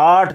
8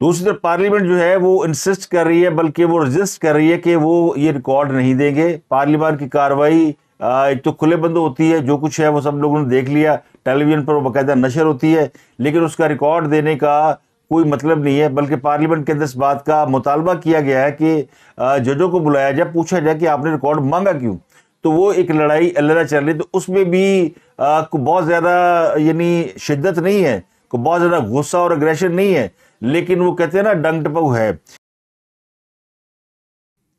دوسری طرف پارلیمنٹ جو ہے وہ انسسٹ کر رہی ہے، بلکہ وہ رجسٹ کر رہی ہے کہ وہ یہ ریکارڈ نہیں دیں گے. پارلیمان کی کاروائی ایک تو کھلے بند ہوتی ہے، جو کچھ ہے وہ سب لوگوں نے دیکھ لیا، ٹیلی ویژن پر باقاعدہ نشر ہوتی ہے، لیکن اس کا ریکارڈ دینے کا کوئی مطلب نہیں ہے. بلکہ پارلیمنٹ کے اندر اس بات کا مطالبہ کیا گیا ہے کہ ججوں کو بلایا جائے، پوچھا جائے کہ آپ نے ریکارڈ مانگا کیوں. تو وہ ایک لڑائی علیحدہ چل رہی، تو اس میں بھی بہت زیادہ یعنی شدت نہیں ہے، بہت زیادہ غصہ اور اگریشن نہیں ہے، لیکن وہ کہتے ہیں نا ڈنگ ٹپاؤ ہے.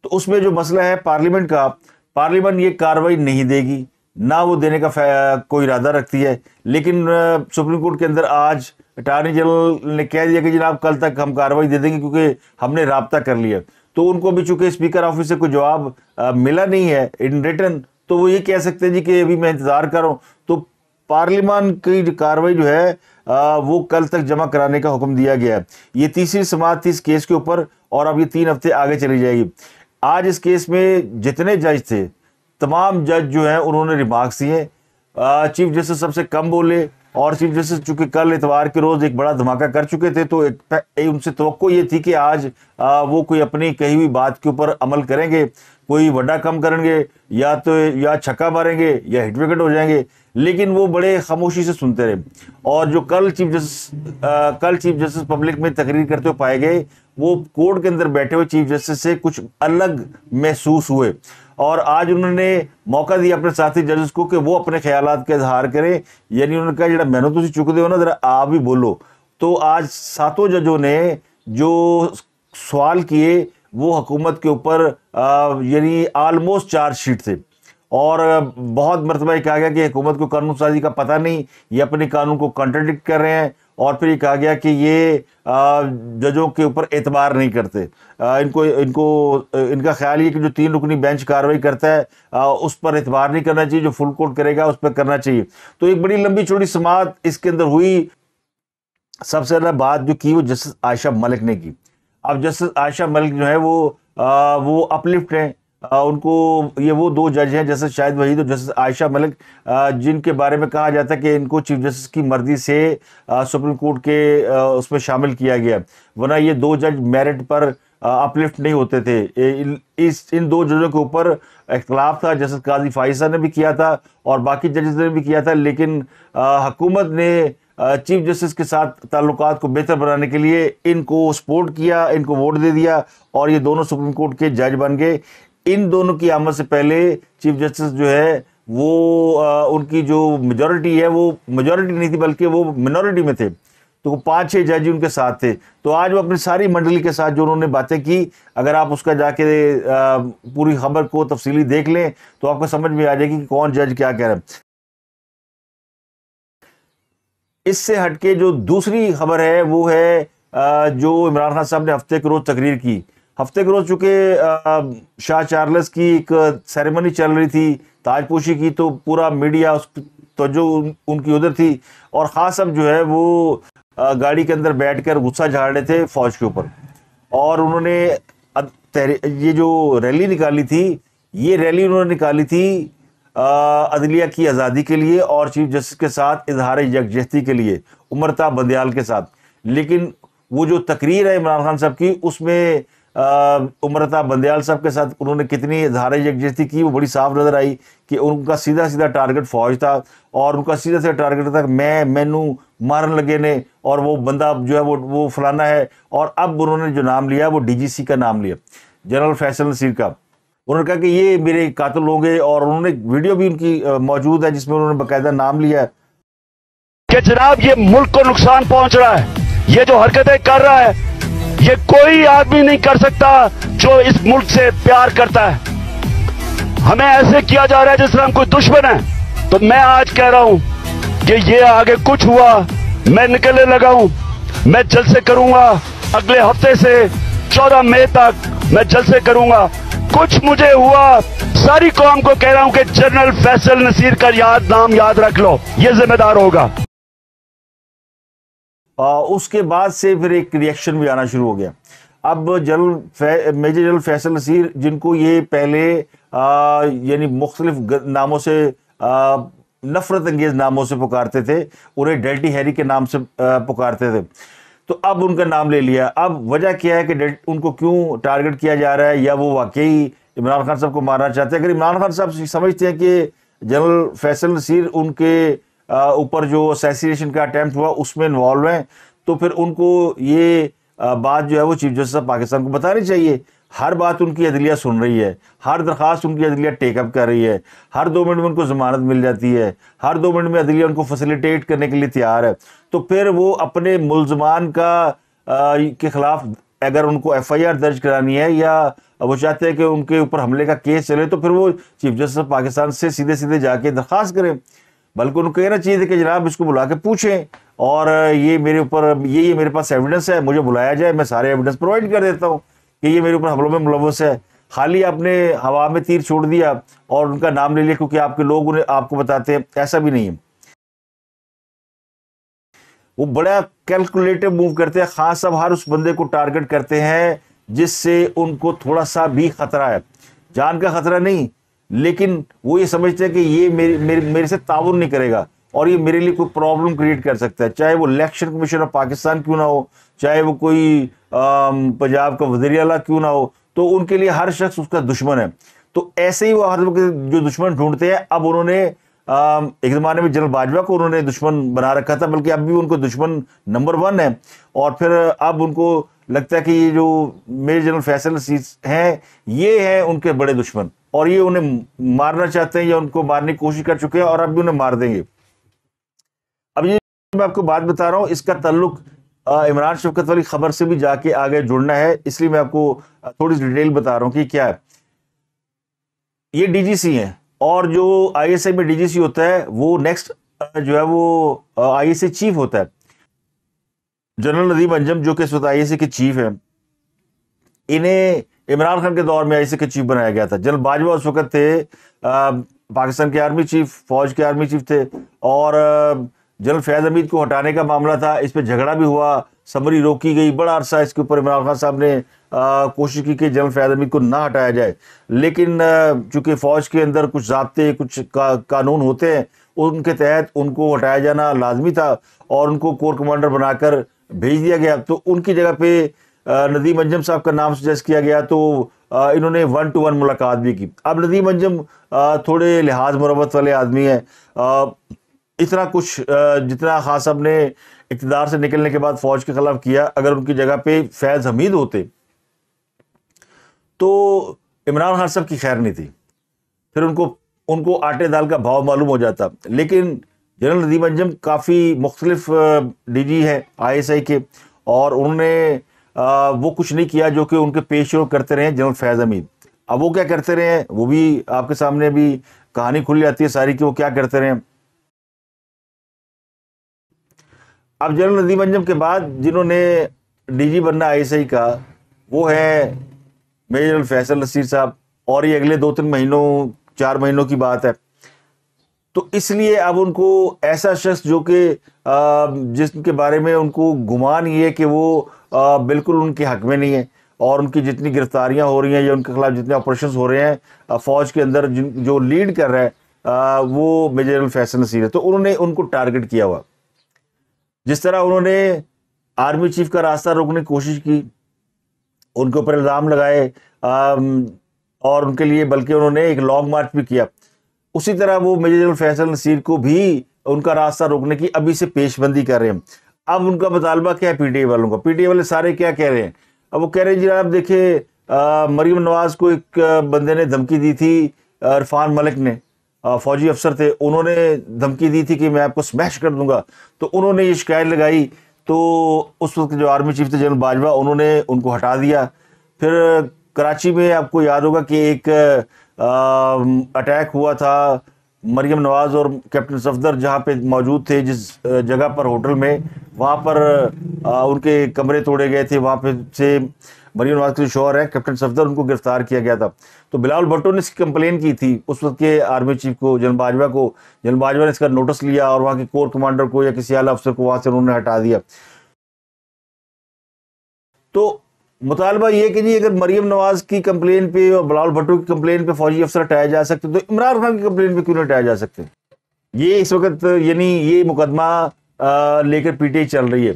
تو اس میں جو مسئلہ ہے پارلیمنٹ کا، پارلیمنٹ یہ کاروائی نہیں دے گی، نہ وہ دینے کا کوئی ارادہ رکھتی ہے. لیکن سپریم کورٹ کے اندر آج اٹارنی جنرل نے کہہ دیا کہ جناب کل تک ہم کاروائی دے دیں گے کیونکہ ہم نے رابطہ کر لیا. تو ان کو بھی چونکہ اسپیکر آفس سے کوئی جواب ملا نہیں ہے ان ریٹن، تو وہ یہ کہہ سکتے ہیں جی کہ ابھی میں انتظار کر رہا ہوں. تو پارلیمان کی جو کاروائی جو ہے وہ کل تک جمع کرانے کا حکم دیا گیا ہے. یہ تیسری سماعت تھی اس کیس کے اوپر، اور اب یہ 3 ہفتے آگے چلی جائے گی. آج اس کیس میں جتنے جج تھے، تمام جج جو ہیں انہوں نے ریمارکس دیے. چیف جسٹس سب سے کم بولے، اور چیف جسٹس چونکہ کل اتوار کے روز ایک بڑا دھماکہ کر چکے تھے، تو ان سے توقع یہ تھی کہ آج وہ کوئی اپنی کہی ہوئی بات کے اوپر عمل کریں گے، کوئی وڈا کم کریں گے، یا چھکا ماریں گے یا ہٹ وکٹ ہو جائیں گے. لیکن وہ بڑے خاموشی سے سنتے رہے. اور جو کل چیف جسٹس پبلک میں تقریر کرتے ہوئے پائے گئے، وہ کورٹ کے اندر بیٹھے ہوئے چیف جسٹس سے کچھ الگ محسوس ہوئے. اور آج انہوں نے موقع دیا اپنے ساتھی ججز کو کہ وہ اپنے خیالات کا اظہار کریں. یعنی انہوں نے کہا جڑا میں نے تسی چکتے ہو نا، ذرا آپ بھی بولو. تو آج 7 ججوں نے جو سوال کیے وہ حکومت کے اوپر یعنی آلموسٹ چارج شیٹ تھے. اور بہت مرتبہ یہ کہا گیا کہ حکومت کو قانون سازی کا پتہ نہیں، یہ اپنے قانون کو کنٹراڈکٹ کر رہے ہیں. اور پھر یہ کہا گیا کہ یہ ججوں کے اوپر اعتبار نہیں کرتے. ان کا خیال یہ کہ جو 3 رکنی بینچ کاروائی کرتا ہے اس پر اعتبار نہیں کرنا چاہیے، جو فل کورٹ کرے گا اس پر کرنا چاہیے. تو ایک بڑی لمبی چوڑی سماعت اس کے اندر ہوئی. سب سے زیادہ بات جو کی وہ جسٹس عائشہ ملک نے کی. اب جسٹس عائشہ ملک جو ہے وہ اپلفٹ ہیں. ان کو یہ وہ 2 جج ہیں، جسٹس شاہد وحید اور جسٹس عائشہ ملک، جن کے بارے میں کہا جاتا ہے کہ ان کو چیف جسٹس کی مرضی سے سپریم کورٹ کے اس میں شامل کیا گیا، ورنہ یہ 2 جج میرٹ پر اپلفٹ نہیں ہوتے تھے. ان 2 ججوں کے اوپر اختلاف تھا. جسٹس قاضی فائزہ نے بھی کیا تھا اور باقی ججز نے بھی کیا تھا، لیکن حکومت نے چیف جسٹس کے ساتھ تعلقات کو بہتر بنانے کے لیے ان کو سپورٹ کیا، ان کو ووٹ دے دیا، اور یہ دونوں سپریم کورٹ کے جج بن گئے. ان دونوں کی آمد سے پہلے چیف جسٹس جو ہے وہ ان کی جو میجورٹی ہے وہ میجورٹی نہیں تھی بلکہ وہ منورٹی میں تھے. تو 5-6 جج ان کے ساتھ تھے. تو آج وہ اپنی ساری منڈلی کے ساتھ جو انہوں نے باتیں کی، اگر آپ اس کا جا کے پوری خبر کو تفصیلی دیکھ لیں تو آپ کو سمجھ میں آ جائے گی کہ کون جج کیا کہہ رہا ہے. اس سے ہٹ کے جو دوسری خبر ہے وہ ہے جو عمران خان صاحب نے ہفتے کے روز تقریر کی. ہفتے کے روز چونکہ شاہ چارلس کی ایک سیریمنی چل رہی تھی تاج پوشی کی، تو پورا میڈیا اس توجہ ان کی ادھر تھی. اور خاص اب جو ہے وہ گاڑی کے اندر بیٹھ کر غصہ جھاڑ رہے تھے فوج کے اوپر. اور انہوں نے یہ جو ریلی نکالی تھی، یہ ریلی انہوں نے نکالی تھی عدلیہ کی آزادی کے لیے اور چیف جسٹس کے ساتھ اظہار یکجہتی کے لیے، امرتا بندیال کے ساتھ. لیکن وہ جو تقریر ہے عمران خان صاحب کی، اس میں امرتا بندیال صاحب کے ساتھ انہوں نے کتنی اظہار یکجہتی کی وہ بڑی صاف نظر آئی کہ ان کا سیدھا ٹارگٹ فوج تھا، اور ان کا سیدھا ٹارگٹ تھا کہ مینو مارن لگے نے، اور وہ بندہ جو ہے وہ فلانا ہے. اور اب انہوں نے جو نام لیا وہ ڈی جی سی کا نام لیا، جنرل فیصل نصیر کا. انہوں نے کہا کہ یہ میرے قاتل ہوں گے، اور انہوں نے ویڈیو بھی ان کی موجود ہے جس میں انہوں نے باقاعدہ نام لیا ہے کہ جناب یہ ملک کو نقصان پہنچ رہا ہے، یہ جو حرکتیں کر رہا ہے یہ کوئی آدمی نہیں کر سکتا جو اس ملک سے پیار کرتا ہے. ہمیں ایسے کیا جا رہا ہے جس طرح ہم کوئی دشمن ہے. تو میں آج کہہ رہا ہوں کہ یہ آگے کچھ ہوا میں نکلنے لگا ہوں. میں جلسے کروں گا اگلے ہفتے سے 14 مئی تک میں جلسے کروں گا. کچھ مجھے ہوا ساری قوم کو کہہ رہا ہوں کہ جنرل فیصل نصیر کا نام یاد رکھ لو، یہ ذمہ دار ہوگا. اس کے بعد سے پھر ایک ریئیکشن بھی آنا شروع ہو گیا. اب میجر جنرل فیصل نصیر، جن کو یہ پہلے یعنی مختلف ناموں سے نفرت انگیز ناموں سے پکارتے تھے، انہیں ڈیلٹی ہیری کے نام سے پکارتے تھے. تو اب ان کا نام لے لیا. اب وجہ کیا ہے کہ ان کو کیوں ٹارگٹ کیا جا رہا ہے, یا وہ واقعی عمران خان صاحب کو مارنا چاہتے ہیں؟ اگر عمران خان صاحب سمجھتے ہیں کہ جنرل فیصل نصیر ان کے اوپر جو اسیسینیشن کا اٹیمپٹ ہوا اس میں انوالو ہیں, تو پھر ان کو یہ بات جو ہے وہ چیف جسٹس آف پاکستان کو بتانی چاہیے. ہر بات ان کی عدلیہ سن رہی ہے, ہر درخواست ان کی عدلیہ ٹیک اپ کر رہی ہے, ہر 2 منٹ میں ان کو ضمانت مل جاتی ہے, ہر 2 منٹ میں عدلیہ ان کو فیسیلیٹیٹ کرنے کے لیے تیار ہے. تو پھر وہ اپنے ملزمان کے خلاف اگر ان کو ایف آئی آر درج کرانی ہے یا وہ چاہتے ہیں کہ ان کے اوپر حملے کا کیس چلے, تو پھر وہ چیف جسٹس آف پاکستان سے سیدھے جا کے درخواست کریں. بلکہ ان کو کہنا چاہیے تھا کہ جناب اس کو بلا کے پوچھیں, اور یہ میرے اوپر یہ میرے پاس ایویڈنس ہے, مجھے بلایا جائے, میں سارے ایویڈنس پرووائڈ کر دیتا ہوں کہ یہ میرے اوپر حملوں میں ملوث ہے. خالی آپ نے ہوا میں تیر چھوڑ دیا اور ان کا نام لے لیا کیونکہ آپ کے لوگ انہیں آپ کو بتاتے ہیں, ایسا بھی نہیں ہے. وہ بڑا کیلکولیٹو موو کرتے ہیں. خان صاحب ہر اس بندے کو ٹارگٹ کرتے ہیں جس سے ان کو تھوڑا سا بھی خطرہ ہے, جان کا خطرہ نہیں, لیکن وہ یہ سمجھتے ہیں کہ یہ میرے سے تعاون نہیں کرے گا اور یہ میرے لیے کوئی پرابلم کریٹ کر سکتا ہے, چاہے وہ الیکشن کمیشن آف پاکستان کیوں نہ ہو, چاہے وہ کوئی پنجاب کا وزیر اعلیٰ کیوں نہ ہو, تو ان کے لیے ہر شخص اس کا دشمن ہے. تو ایسے ہی وہ ہر وقت جو دشمن ڈھونڈتے ہیں. اب انہوں نے ایک زمانے میں جنرل باجوہ کو انہوں نے دشمن بنا رکھا تھا, بلکہ اب بھی ان کو دشمن نمبر 1 ہے, اور پھر اب ان کو لگتا ہے کہ یہ جو میجر جنرل فیصل نصیر ہیں یہ ہیں ان کے بڑے دشمن, اور یہ انہیں مارنا چاہتے ہیں یا ان کو مارنے کی کوشش کر چکے ہیں اور اب بھی انہیں مار دیں گے. اب یہ میں آپ کو بات بتا رہا ہوں, اس کا تعلق عمران شفقت والی خبر سے بھی جا کے آگے جڑنا ہے, اس لیے میں آپ کو تھوڑی سی ڈیٹیل بتا رہا ہوں کہ کیا ہے. یہ ڈی جی سی ہیں, اور جو آئی ایس آئی میں ڈی جی سی ہوتا ہے وہ نیکسٹ جو ہے وہ آئی ایس آئی چیف ہوتا ہے. جنرل ندیم انجم جو کہ اس وقت آئی ایس آئی کے چیف ہیں, انہیں عمران خان کے دور میں آئی ایس آئی کے چیف بنایا گیا تھا. جنرل باجوہ اس وقت تھے پاکستان کے آرمی چیف, فوج کے آرمی چیف تھے, اور جنرل فیض حمید کو ہٹانے کا معاملہ تھا, اس پہ جھگڑا بھی ہوا, سمری روکی گئی, بڑا عرصہ اس کے اوپر عمران خان صاحب نے کوشش کی کہ جنرل فیض حمید کو نہ ہٹایا جائے, لیکن چونکہ فوج کے اندر کچھ ضابطے کچھ قانون ہوتے ہیں, ان کے تحت ان کو ہٹایا جانا لازمی تھا اور ان کو کور کمانڈر بنا کر بھیج دیا گیا. تو ان کی جگہ پہ ندیم انجم صاحب کا نام سجیسٹ کیا گیا, تو انہوں نے 1-to-1 ملاقات بھی کی. اب ندیم انجم تھوڑے لحاظ مروت والے آدمی ہیں, اتنا کچھ جتنا خان صاحب نے اقتدار سے نکلنے کے بعد فوج کے خلاف کیا, اگر ان کی جگہ پہ فیض حمید ہوتے تو عمران خان صاحب کی خیر نہیں تھی, پھر ان کو آٹے دال کا بھاؤ معلوم ہو جاتا. لیکن جنرل ندیم انجم کافی مختلف ڈی جی ہیں آئی ایس آئی کے, اور انہوں نے وہ کچھ نہیں کیا جو کہ ان کے پیش رو کرتے رہے جنرل فیض حمید. اب وہ کیا کرتے رہے وہ بھی آپ کے سامنے بھی کہانی کھل جاتی ہے ساری کہ وہ کیا کرتے رہے. اب جنرل ندیم انجم کے بعد جنہوں نے ڈی جی بننا آئی ایس آئی کا وہ ہے میجر جنرل فیصل نصیر صاحب, اور یہ اگلے 2-3 مہینوں 4 مہینوں کی بات ہے. تو اس لیے اب ان کو ایسا شخص جو کہ جس کے بارے میں ان کو گمان یہ ہے کہ وہ بالکل ان کے حق میں نہیں ہے, اور ان کی جتنی گرفتاریاں ہو رہی ہیں یا ان کے خلاف جتنے آپریشنز ہو رہے ہیں فوج کے اندر جو لیڈ کر رہا ہے وہ میجر جنرل فیصل نصیر ہے, تو انہوں نے ان کو ٹارگٹ کیا ہوا. جس طرح انہوں نے آرمی چیف کا راستہ روکنے کی کوشش کی, ان کے اوپر الزام لگائے, اور ان کے لیے بلکہ انہوں نے ایک لانگ مارچ بھی کیا, اسی طرح وہ میجر جنرل فیصل نصیر کو بھی ان کا راستہ روکنے کی ابھی سے پیش بندی کر رہے ہیں. اب ان کا مطالبہ کیا ہے پی ٹی آئی والوں کا؟ پی ٹی آئی والے سارے کیا کہہ رہے ہیں؟ اب وہ کہہ رہے ہیں جناب دیکھیں مریم نواز کو ایک بندے نے دھمکی دی تھی, عرفان ملک نے, فوجی افسر تھے, انہوں نے دھمکی دی تھی کہ میں آپ کو سمیش کر دوں گا. تو انہوں نے یہ شکایت لگائی, تو اس وقت جو آرمی چیف تھے جنرل باجوہ انہوں نے ان کو ہٹا دیا. پھر کراچی میں آپ کو یاد ہوگا کہ ایک اٹیک ہوا تھا, مریم نواز اور کیپٹن صفدر جہاں پہ موجود تھے جس جگہ پر ہوٹل میں, وہاں پر ان کے کمرے توڑے گئے تھے, وہاں پہ سے مریم نواز کے جو شوہر ہے کیپٹن صفدر ان کو گرفتار کیا گیا تھا. تو بلاول بھٹو نے اس کی کمپلین کی تھی اس وقت کے آرمی چیف کو جنرل باجوہ کو. جنرل باجوہ نے اس کا نوٹس لیا اور وہاں کے کور کمانڈر کو یا کسی اعلیٰ افسر کو وہاں سے انہوں نے ہٹا دیا. تو مطالبہ یہ کہ جی اگر مریم نواز کی کمپلین پہ اور بلاول بھٹو کی کمپلین پہ فوجی افسر ہٹائے جا سکتے تو عمران خان کی کمپلین پہ کیوں نہیں ہٹائے جا سکتے؟ یہ اس وقت یعنی یہ مقدمہ لے کر پی ٹی آئی چل رہی ہے.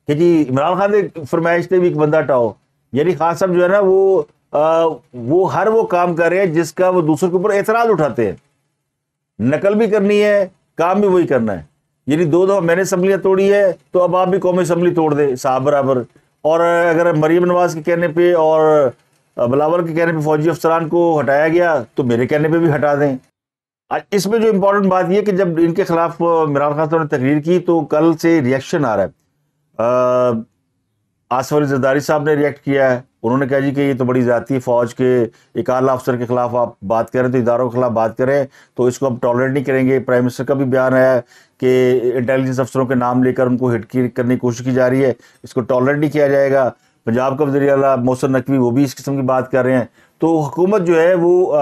کہ جی عمران خان نے فرمائش تھی بھی ایک بندہ ہٹاؤ. یعنی خان صاحب جو ہے نا وہ ہر وہ کام کر رہے ہیں جس کا وہ دوسروں کے اوپر اعتراض اٹھاتے ہیں. نقل بھی کرنی ہے, کام بھی وہی کرنا ہے. یعنی 2 دفعہ میں نے اسمبلیاں توڑی ہے تو اب آپ بھی قومی اسمبلی توڑ دیں صاحب برابر. اور اگر مریم نواز کے کہنے پہ اور بلاول کے کہنے پہ فوجی افسران کو ہٹایا گیا تو میرے کہنے پہ بھی ہٹا دیں. اس میں جو امپورٹنٹ بات یہ کہ جب ان کے خلاف عمران خان صاحب نے تقریر کی تو کل سے ریئیکشن آ رہا ہے. آصف علی زرداری صاحب نے ریئیکٹ کیا ہے. انہوں نے کہا جی کہ یہ تو بڑی زیادتی ہے, فوج کے ایک اعلیٰ افسر کے خلاف آپ بات کریں تو اداروں کے خلاف بات کریں تو اس کو ہم ٹالریٹ نہیں کریں گے. پرائم منسٹر کا بھی بیان آیا ہے کہ انٹیلیجنس افسروں کے نام لے کر ان کو ہٹ کرنے کی کوشش کی جا رہی ہے, اس کو ٹالریٹ نہیں کیا جائے گا. پنجاب کا وزیر اعلیٰ محسن نقوی وہ بھی اس قسم کی بات کر رہے ہیں. تو حکومت جو ہے وہ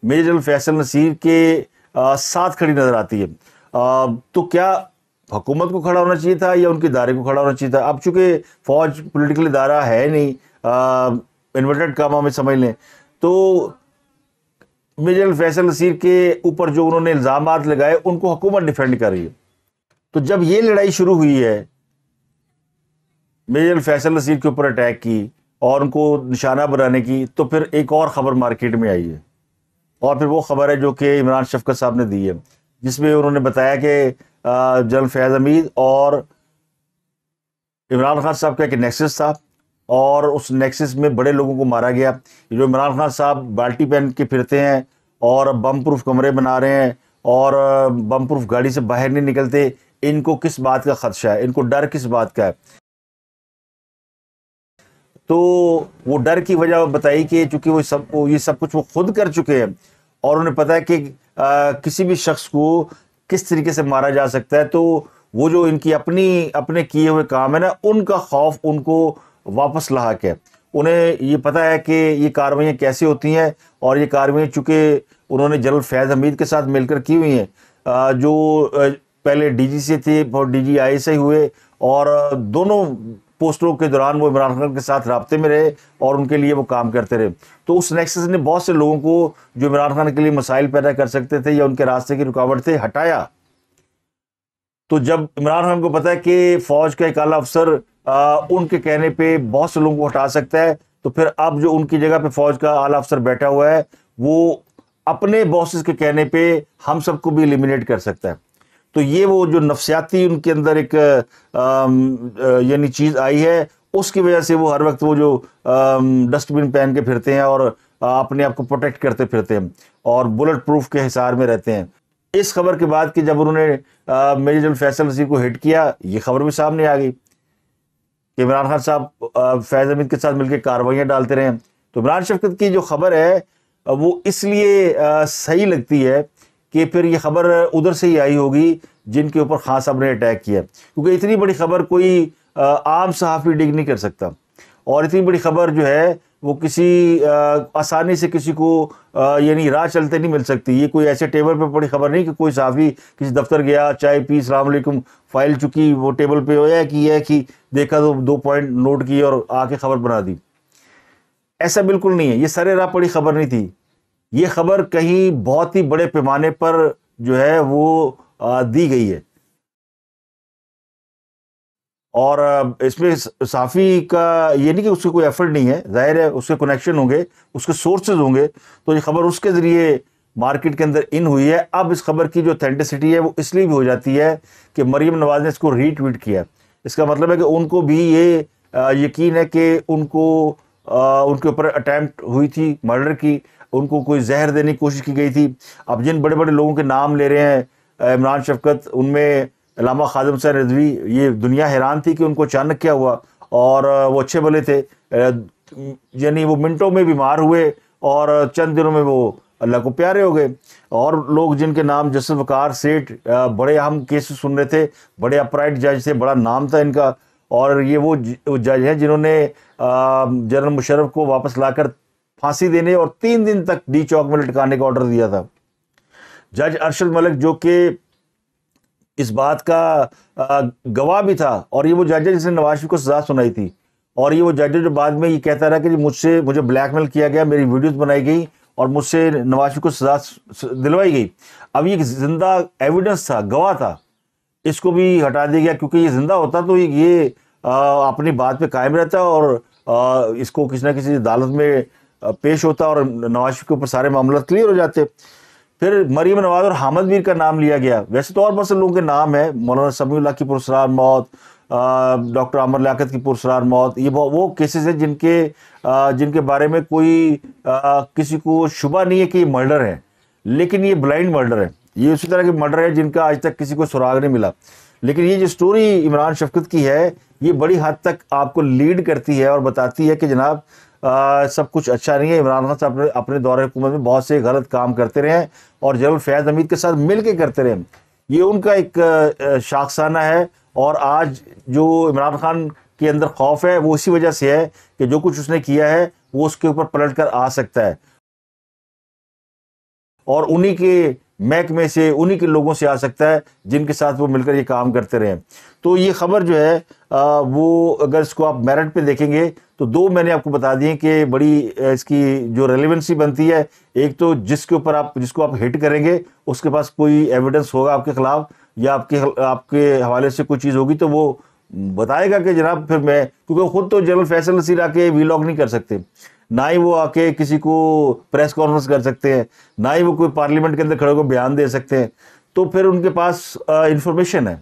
میجر جنرل فیصل نصیر کے ساتھ کھڑی نظر آتی ہے. تو کیا حکومت کو کھڑا ہونا چاہیے تھا یا ان کے ادارے کو کھڑا ہونا چاہیے تھا؟ اب چونکہ فوج پولیٹیکل ادارہ ہے نہیں, انورٹڈ کاما میں سمجھ لیں, تو میجر جنرل فیصل نصیر کے اوپر جو انہوں نے الزامات لگائے ان کو حکومت ڈیفینڈ کر رہی ہے. تو جب یہ لڑائی شروع ہوئی ہے میجر جنرل فیصل نصیر کے اوپر اٹیک کی اور ان کو نشانہ بنانے کی, تو پھر ایک اور خبر مارکیٹ میں آئی ہے. اور پھر وہ خبر ہے جو کہ عمران شفقت صاحب نے دی ہے, جس میں انہوں نے بتایا کہ جنرل فیاض حمید اور عمران خان صاحب کا ایک نیکسس تھا اور اس نیکسس میں بڑے لوگوں کو مارا گیا. جو عمران خان صاحب بالٹی پہن کے پھرتے ہیں اور بم پروف کمرے بنا رہے ہیں اور بم پروف گاڑی سے باہر نہیں نکلتے, ان کو کس بات کا خدشہ ہے, ان کو ڈر کس بات کا ہے؟ تو وہ ڈر کی وجہ بتائی کہ چونکہ یہ سب کچھ وہ خود کر چکے ہیں اور انہیں پتہ ہے کہ کسی بھی شخص کو کس طریقے سے مارا جا سکتا ہے, تو وہ جو ان کی اپنے کیے ہوئے کام ہے نا, ان کا خوف ان کو واپس لاحق ہے. انہیں یہ پتہ ہے کہ یہ کاروائیاں کیسے ہوتی ہیں, اور یہ کاروائیاں چونکہ انہوں نے جنرل فیاض حمید کے ساتھ مل کر کی ہوئی ہیں, جو پہلے ڈی جی سے تھے اور ڈی جی آئی سے ہوئے, اور دونوں پوسٹوں کے دوران وہ عمران خان کے ساتھ رابطے میں رہے اور ان کے لیے وہ کام کرتے رہے. تو اس نیکسس نے بہت سے لوگوں کو جو عمران خان کے لیے مسائل پیدا کر سکتے تھے یا ان کے راستے کی رکاوٹ تھے ہٹایا. تو جب عمران خان کو پتا ہے کہ فوج کا ایک اعلیٰ افسر ان کے کہنے پہ بہت سے لوگوں کو ہٹا سکتا ہے, تو پھر اب جو ان کی جگہ پہ فوج کا اعلیٰ افسر بیٹھا ہوا ہے وہ اپنے باسز کے کہنے پہ ہم سب کو بھی ایلیمینیٹ کر سکتا ہے. تو یہ وہ جو نفسیاتی ان کے اندر ایک یعنی چیز آئی ہے, اس کی وجہ سے وہ ہر وقت وہ جو ڈسٹ بن پہن کے پھرتے ہیں اور اپنے آپ کو پروٹیکٹ کرتے پھرتے ہیں اور بلٹ پروف کے حصار میں رہتے ہیں. اس خبر کے بعد کہ جب انہوں نے میجر جنرل فیصل نصیر کو ہٹ کیا, یہ خبر بھی سامنے آ گئی کہ عمران خان صاحب فیاض حمید کے ساتھ مل کے کارروائیاں ڈالتے رہے. تو عمران شفقت کی جو خبر ہے وہ اس لیے صحیح لگتی ہے کہ پھر یہ خبر ادھر سے ہی آئی ہوگی جن کے اوپر خان صاحب نے اٹیک کیا, کیونکہ اتنی بڑی خبر کوئی عام صحافی ڈگ نہیں کر سکتا, اور اتنی بڑی خبر جو ہے وہ کسی آسانی سے کسی کو یعنی راہ چلتے نہیں مل سکتی. یہ کوئی ایسے ٹیبل پہ پڑی خبر نہیں کہ کوئی صحافی کسی دفتر گیا, چائے پی, السلام علیکم, فائل چکی, وہ ٹیبل پہ ہویا کہ یہ کہ دیکھا تو 2 پوائنٹ نوٹ کیے اور آ کے خبر بنا دی. ایسا بالکل نہیں ہے, یہ سرے راہ پڑی خبر نہیں تھی. یہ خبر کہیں بہت ہی بڑے پیمانے پر جو ہے وہ دی گئی ہے, اور اس میں صحافی کا یہ نہیں کہ اس کا کوئی ایفرٹ نہیں ہے, ظاہر ہے اس کے کنیکشن ہوں گے, اس کے سورسز ہوں گے, تو یہ خبر اس کے ذریعے مارکیٹ کے اندر ان ہوئی ہے. اب اس خبر کی جو اتھینٹسٹی ہے وہ اس لیے بھی ہو جاتی ہے کہ مریم نواز نے اس کو ری ٹویٹ کیا. اس کا مطلب ہے کہ ان کو بھی یہ یقین ہے کہ ان کے اوپر اٹیمپٹ ہوئی تھی مرڈر کی, ان کو کوئی زہر دینے کی کوشش کی گئی تھی. اب جن بڑے بڑے لوگوں کے نام لے رہے ہیں عمران شفقت, ان میں علامہ خادم حسین رضوی, یہ دنیا حیران تھی کہ ان کو اچانک کیا ہوا, اور وہ اچھے بھلے تھے, یعنی وہ منٹوں میں بیمار ہوئے اور چند دنوں میں وہ اللہ کو پیارے ہو گئے. اور لوگ جن کے نام جسٹس وقار سیٹھ, بڑے اہم کیسز سن رہے تھے, بڑے اپرائٹ جج تھے, بڑا نام تھا ان کا, اور یہ وہ جج ہیں جنہوں نے جنرل مشرف کو واپس لا کر پھانسی دینے اور 3 دن تک ڈی چوک میں لٹکانے کا آرڈر دیا تھا. جج ارشد ملک جو کہ اس بات کا گواہ بھی تھا, اور یہ وہ جج ہے جس نے نواز شریف کو سزا سنائی تھی, اور یہ وہ جج جو بعد میں یہ کہتا رہا کہ مجھے بلیک میل کیا گیا, میری ویڈیوز بنائی گئی اور مجھ سے نواز شریف کو سزا دلوائی گئی. اب یہ زندہ ایویڈنس تھا, گواہ تھا, اس کو بھی ہٹا دیا گیا, کیونکہ یہ زندہ ہوتا تو یہ اپنی بات پہ قائم رہتا ہے اور اس کو کسی نہ کسی عدالت میں پیش ہوتا اور نواز شریف کے اوپر سارے معاملات کلیئر ہو جاتے. پھر مریم نواز اور حامد میر کا نام لیا گیا. ویسے تو اور بہت سے لوگوں کے نام ہیں, مولانا سمیع اللہ کی پرسرار موت, ڈاکٹر عامر لیاقت کی پرسرار موت, یہ وہ کیسز ہیں جن کے بارے میں کوئی کسی کو شبہ نہیں ہے کہ یہ مرڈر ہے, لیکن یہ بلائنڈ مرڈر ہے. یہ اسی طرح کے مرڈر ہے جن کا آج تک کسی کو سراغ نہیں ملا. لیکن یہ جو سٹوری عمران شفقت کی ہے یہ بڑی حد تک آپ کو لیڈ کرتی ہے اور بتاتی ہے کہ جناب سب کچھ اچھا نہیں ہے. عمران خان صاحب اپنے دور حکومت میں بہت سے غلط کام کرتے رہے ہیں اور جنرل فیاض حمید کے ساتھ مل کے کرتے رہے. یہ ان کا ایک شاخسانہ ہے, اور آج جو عمران خان کے اندر خوف ہے وہ اسی وجہ سے ہے کہ جو کچھ اس نے کیا ہے وہ اس کے اوپر پلٹ کر آ سکتا ہے, اور انہی کے محکمے سے, انہی کے لوگوں سے آ سکتا ہے جن کے ساتھ وہ مل کر یہ کام کرتے رہے. تو یہ خبر جو ہے وہ اگر اس کو آپ میرٹ پہ دیکھیں گے تو دو میں نے آپ کو بتا دیے کہ بڑی اس کی جو ریلیونسی بنتی ہے. ایک تو جس کو آپ ہٹ کریں گے اس کے پاس کوئی ایویڈنس ہوگا آپ کے خلاف, یا آپ کے حوالے سے کوئی چیز ہوگی تو وہ بتائے گا کہ جناب پھر میں, کیونکہ خود تو جنرل فیصل نصیر آ کے ویلاگ نہیں کر سکتے, نہ ہی وہ آ کے کسی کو پریس کانفرنس کر سکتے ہیں, نہ ہی وہ کوئی پارلیمنٹ کے اندر کھڑے کو بیان دے سکتے ہیں. تو پھر ان کے پاس انفارمیشن ہے,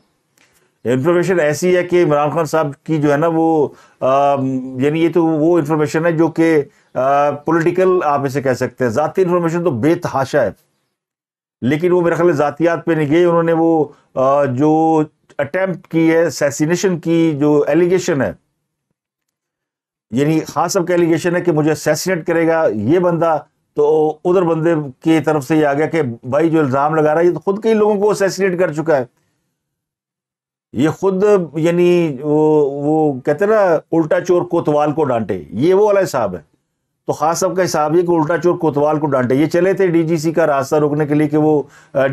انفارمیشن ایسی ہے کہ عمران خان صاحب کی جو ہے نا وہ یعنی یہ تو وہ انفارمیشن ہے جو کہ پولیٹیکل آپ اسے کہہ سکتے ہیں. ذاتی انفارمیشن تو بے تحاشا ہے, لیکن وہ میرے خیال ذاتیات پہ نہیں گئے. انہوں نے وہ جو اٹیمپٹ کی ہے اسیسینیشن کی جو ایلیگیشن ہے, یعنی خان صاحب کا ایلیگیشن ہے کہ مجھے اسیسینیٹ کرے گا یہ بندہ, تو ادھر بندے کی طرف سے یہ آ گیا کہ بھائی جو الزام لگا رہا ہے یہ تو خود کئی لوگوں کو اسیسینیٹ کر چکا ہے. یہ خود یعنی وہ کہتے ہیں نا الٹا چور کوتوال کو ڈانٹے, یہ وہ والا حساب ہے. تو خان صاحب کا حساب یہ کہ الٹا چور کوتوال کو ڈانٹے. یہ چلے تھے ڈی جی سی کا راستہ روکنے کے لیے کہ وہ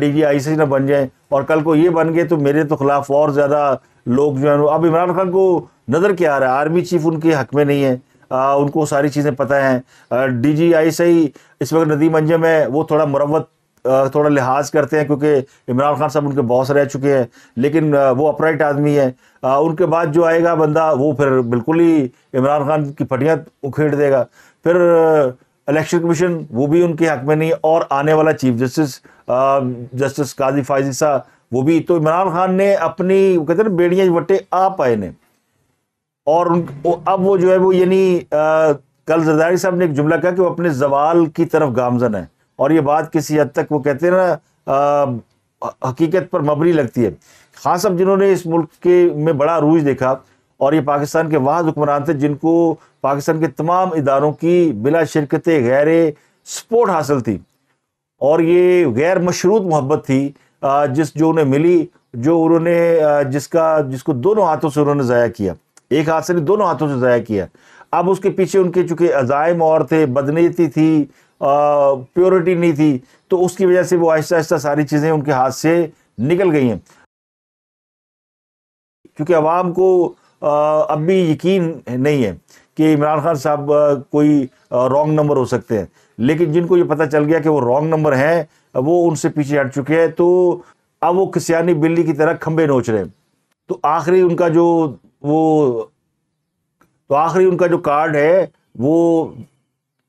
ڈی جی آئی سی نہ بن جائیں, اور کل کو یہ بن گئے تو میرے تو خلاف اور زیادہ لوگ جو ہیں. اب عمران خان کو نظر کیا آ رہا ہے, آرمی چیف ان کے حق میں نہیں ہے, ان کو ساری چیزیں پتہ ہیں. ڈی جی آئی سی اس وقت ندیم انجم ہے, وہ تھوڑا مروت تھوڑا لحاظ کرتے ہیں کیونکہ عمران خان صاحب ان کے باس رہ چکے ہیں, لیکن وہ اپرائٹ آدمی ہے. ان کے بعد جو آئے گا بندہ وہ پھر بالکل ہی عمران خان کی پھٹیاں اکھیڑ دے گا. پھر الیکشن کمیشن وہ بھی ان کے حق میں نہیں, اور آنے والا چیف جسٹس قاضی فائزی صاحب وہ بھی. تو عمران خان نے اپنی کہتے ہیں نا بیڑیاں وٹے آپ آئے نے, اور اب وہ جو ہے وہ یعنی کل زرداری صاحب نے ایک جملہ کہا کہ وہ اپنے زوال کی طرف گامزن ہے, اور یہ بات کسی حد تک وہ کہتے ہیں نا حقیقت پر مبنی لگتی ہے. خان صاحب جنہوں نے اس ملک میں بڑا عروج دیکھا, اور یہ پاکستان کے واحد حکمران تھے جن کو پاکستان کے تمام اداروں کی بلا شرکت غیر سپورٹ حاصل تھی, اور یہ غیر مشروط محبت تھی جو انہیں ملی, جو انہوں نے جس کو دونوں ہاتھوں سے انہوں نے ضائع کیا, ایک ہاتھ سے نہیں دونوں ہاتھوں سے ضائع کیا. اب اس کے پیچھے ان کے چونکہ عزائم اور تھے, بدنیتی تھی, پیورٹی نہیں تھی, تو اس کی وجہ سے وہ آہستہ آہستہ ساری چیزیں ان کے ہاتھ سے نکل گئی ہیں. کیونکہ عوام کو اب بھی یقین نہیں ہے کہ عمران خان صاحب کوئی رانگ نمبر ہو سکتے ہیں, لیکن جن کو یہ پتہ چل گیا کہ وہ رانگ نمبر ہیں وہ ان سے پیچھے ہٹ چکے ہیں. تو اب وہ کسیانی بلی کی طرح کھمبے نوچ رہے ہیں. تو آخری ان کا جو کارڈ ہے وہ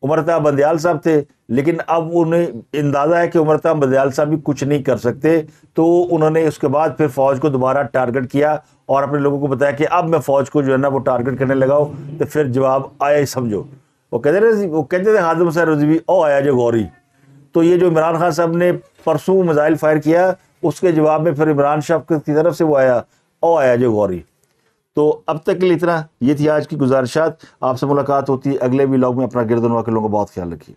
عمرتا بندیال صاحب تھے, لیکن اب انہیں اندازہ ہے کہ عمرتا بندیال صاحب بھی کچھ نہیں کر سکتے. تو انہوں نے اس کے بعد پھر فوج کو دوبارہ ٹارگٹ کیا اور اپنے لوگوں کو بتایا کہ اب میں فوج کو جو ہے نا وہ ٹارگٹ کرنے لگا ہوں. تو پھر جواب آیا ہی سمجھو, وہ کہتے تھے ہاضم حسین رضوی او آیا جو غوری. تو یہ جو عمران خان صاحب نے پرسوں میزائل فائر کیا اس کے جواب میں پھر عمران شفقت کی طرف سے وہ آیا او آیا جو غوری. تو اب تک کے لیے اتنا. یہ تھی آج کی گزارشات. آپ سے ملاقات ہوتی ہے اگلے ولاگ میں. اپنا گرد و نواح کے لوگوں کا بہت خیال رکھیے.